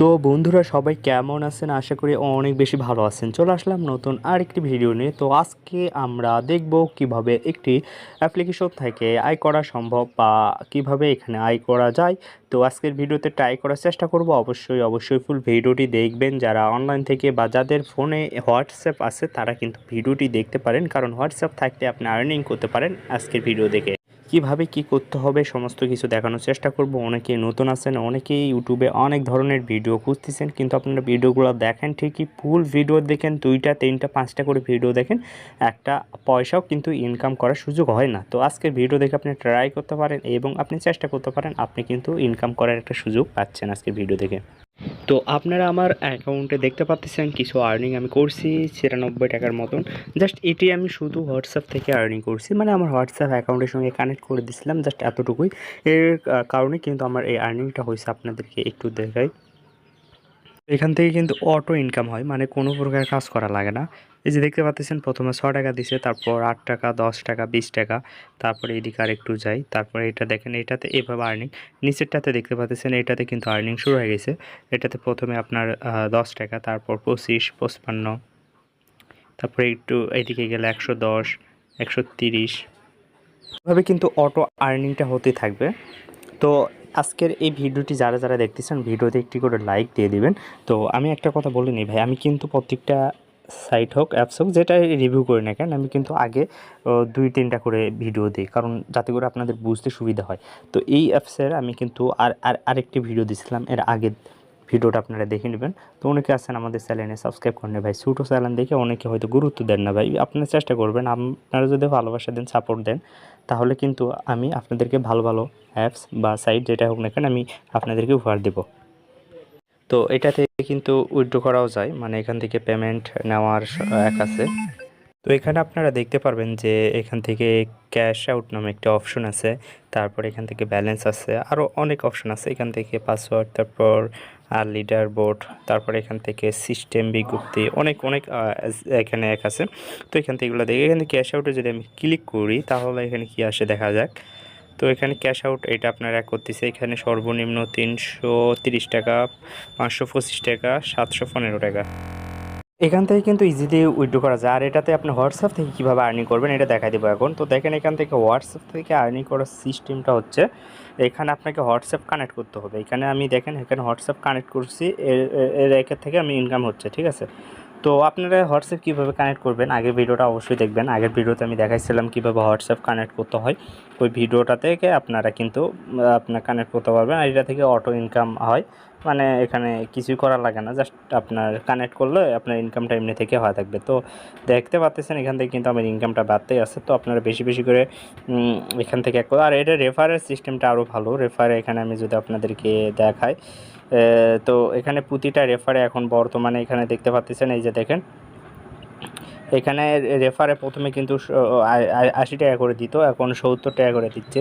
তো বন্ধুরা সবাই কেমন আছেন? আশা করি অনেক বেশি ভালো আছেন। চলে আসলাম নতুন আরেকটি ভিডিও নিয়ে। তো আজকে আমরা দেখব কিভাবে একটি অ্যাপ্লিকেশন থেকে আয় করা সম্ভব বা কিভাবে এখানে আয় করা যায়। তো আজকের ভিডিওতে ট্রাই করার চেষ্টা করব। অবশ্যই ফুল ভিডিওটি দেখবেন। যারা অনলাইন থেকে বা যাদের ফোনে হোয়াটসঅ্যাপ আছে তারা কিন্তু ভিডিওটি দেখতে পারেন। কারণ হোয়াটসঅ্যাপ থাকলে আপনি আর্নিং করতে পারেন আজকের ভিডিও দেখে। কিভাবে কি করতে হবে সমস্ত কিছু দেখানোর চেষ্টা করব। অনেকেই নতুন আছেন, অনেকেই ইউটিউবে অনেক ধরনের ভিডিও খুঁজতেছেন, কিন্তু আপনারা ভিডিওগুলো দেখেন ঠিকই, ফুল ভিডিও দেখেন, 2টা 3টা 5টা করে ভিডিও দেখেন, একটা পয়সাও কিন্তু ইনকাম করার সুযোগ হয় না। তো আজকের ভিডিও দেখে আপনি ট্রাই করতে পারেন এবং আপনি চেষ্টা করতে পারেন, আপনি কিন্তু ইনকাম করার একটা সুযোগ পাচ্ছেন আজকের ভিডিও দেখে। তো আপনারা আমার অ্যাকাউন্টে দেখতে পাচ্ছেন কিছু আর্নিং আমি করছি 96 টাকার মতন। জাস্ট এটি আমি শুধু হোয়াটসঅ্যাপ থেকে আর্নিং করছি, মানে আমার হোয়াটসঅ্যাপ অ্যাকাউন্টের সঙ্গে কানেক্ট করে দিয়েছিলাম, জাস্ট এতটুকুই। এর কারণে কিন্তু আমার এই আর্নিংটা হয়েছে, আপনাদেরকে একটু দেখাই। এখান থেকে কিন্তু অটো ইনকাম হয়, মানে কোনো প্রকার কাজ করা লাগে না। এই যে দেখতে পাচ্ছেন প্রথমে 6 টাকা দিছে, তারপর 8 টাকা, 10 টাকা, 20 টাকা, তারপরে এদিকে আর একটু যাই, তারপরে এটা দেখেন, এটাতে এভাবে আর্নিং। নিচেরটাতে দেখতে পাচ্ছেন এটাতে কিন্তু আর্নিং শুরু হয়ে গেছে। এটাতে প্রথমে আপনার 10 টাকা, তারপর 25, 55, তারপরে একটু এদিকে গেলে 110, 130, এভাবে কিন্তু অটো আর্নিংটা হতে থাকবে। তো আজকের এই ভিডিওটি যারা দেখতেছেন, ভিডিওতে একটি করে লাইক দিয়ে দিবেন। তো আমি একটা কথা বলে নিই ভাই, আমি কিন্তু প্রত্যেকটা সাইট হোক, অ্যাপস হোক, যেটা রিভিউ করি না কেন, আমি কিন্তু আগে 2-3টা করে ভিডিও দিই, কারণ যাতে করে আপনাদের বুঝতে সুবিধা হয়। তো এই অ্যাপসের আমি কিন্তু আরেকটি ভিডিও দিয়েছিলাম, এর আগের ভিডিওটা আপনারা দেখে নেবেন। তো অনেকে আছেন আমাদের চ্যানেলে সাবস্ক্রাইব করেন না ভাই, ছোটো চ্যানেল দেখে অনেকে হয়তো গুরুত্ব দেন না ভাই। আপনারা চেষ্টা করবেন, আপনারা যদি ভালোবাসা দেন, সাপোর্ট দেন, তাহলে কিন্তু আমি আপনাদেরকে ভালো ভালো অ্যাপস বা সাইট যেটা হোক না কেন আমি আপনাদেরকে উপহার দেব। তো এটা থেকে কিন্তু উইথড্র করাও যায়, মানে এখান থেকে পেমেন্ট নেওয়ার এক আছে। তো এখানে আপনারা দেখতে পারবেন যে এখান থেকে ক্যাশ আউট নামে একটা অপশন আছে, তারপর এখান থেকে ব্যালেন্স আছে, আরও অনেক অপশন আছে। এখান থেকে পাসওয়ার্ড, তারপর লিডার বোর্ড, তারপর এখান থেকে সিস্টেম বিজ্ঞপ্তি, অনেক অনেক এখানে এক আছে। তো এখান থেকে এগুলো দেখে, এখানে ক্যাশ আউটে যদি আমি ক্লিক করি তাহলে এখানে কি আসে দেখা যাক। তো এখানে ক্যাশ আউট এটা আপনারা করতেছে, এখানে সর্বনিম্ন 330 টাকা, 525 টাকা, 715 টাকা। এখান থেকে কিন্তু ইজিলি উইথড্র করা যায়। আর এটাতে আপনি হোয়াটসঅ্যাপ থেকে কীভাবে আর্নিং করবেন এটা দেখাই দেবো এখন। তো দেখেন, এখান থেকে হোয়াটসঅ্যাপ থেকে আর্নিং করার সিস্টেমটা হচ্ছে, এখানে আপনাকে হোয়াটসঅ্যাপ কানেক্ট করতে হবে। এখানে আমি দেখেন, এখানে হোয়াটসঅ্যাপ কানেক্ট করছি, এর একের থেকে আমি ইনকাম হচ্ছে, ঠিক আছে। তো আপনারা হোয়াটসঅ্যাপ কীভাবে কানেক্ট করবেন, আগের ভিডিওটা অবশ্যই দেখবেন। আগের ভিডিওতে আমি দেখাইছিলাম কীভাবে হোয়াটসঅ্যাপ কানেক্ট করতে হয়। ওই ভিডিওটা থেকে আপনারা কিন্তু আপনার কানেক্ট করতে পারবেন। আর এটা থেকে অটো ইনকাম হয়, মানে এখানে কিছুই করা লাগে না, জাস্ট আপনার কানেক্ট করলে আপনার ইনকামটা এমনি থেকে হয়ে থাকবে। তো দেখতে পাচ্ছেন এখান থেকে কিন্তু আমার ইনকামটা বাড়তেই আছে। তো আপনারা বেশি বেশি করে এখান থেকে আর এটা রেফারের সিস্টেমটা আরও ভালো। রেফারে এখানে আমি যদি আপনাদেরকে দেখাই, তো এখানে প্রতিটা রেফারে এখন বর্তমানে এখানে দেখতে পাচ্ছেন, এই যে দেখেন, এখানে রেফারে প্রথমে কিন্তু 80 টাকা করে দিত, এখন 70 টাকা করে দিচ্ছে।